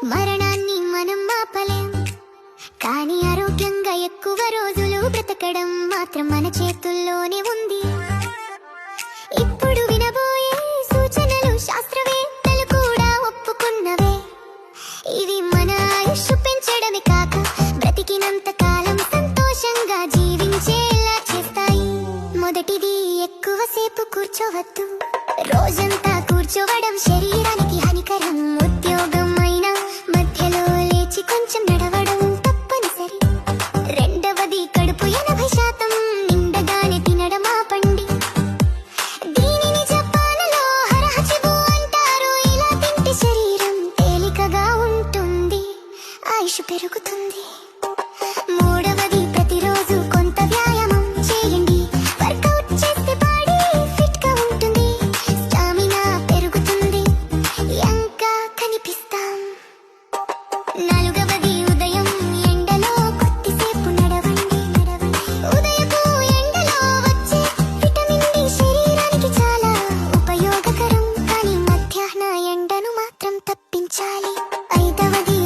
మరణాన్ని మనం ఆపలేం, కానీ ఆరోగ్యంగా ఎక్కువ రోజులు బ్రతకడం మాత్రం మన చేతుల్లోనే ఉంది. ఇప్పుడు వినబోయే సూచనలు శాస్త్రవేత్తలు కూడా ఒప్పుకున్నవే. ఇవి మన ఆయుష్ పెంచడమే కాక బ్రతికినంత కాలం సంతోషంగా జీవించేలా చేస్తాయి. మొదటిది, ఎక్కువసేపు కూర్చోవద్దు. రోజంతా కూర్చోవడం శరీరానికి హానికరం. ఉద్యోగం అయినా మధ్యలో లేచి కొంచెం నడవడం తప్పనిసరి. రెండవది, కడుపు 80% నిండగానే తినడం ఆపండి. దీనిని జపాన్లో హరహచిబు అంటారు. ఇలా తింటే శరీరం తేలికగా ఉంటుంది, ఆయుష్ పెరుగుతుంది. మూడవది, ప్రతిరోజు కొంత వ్యాయామం చేయండి. వర్కౌట్ చేస్తే బాడీ ఫిట్ గా ఉంటుంది, స్టామినా పెరుగుతుంది, యంగ్గా కనిపిస్తాం. నాలుగవది, ఉదయం ఎండలో కొద్దిసేపు నడవండి. ఉదయపు ఎండలో వచ్చే విటమిన్ డి శరీరానికి చాలా ఉపయోగకరం, కానీ మధ్యాహ్న ఎండను మాత్రం తప్పించాలి. ఐదవది,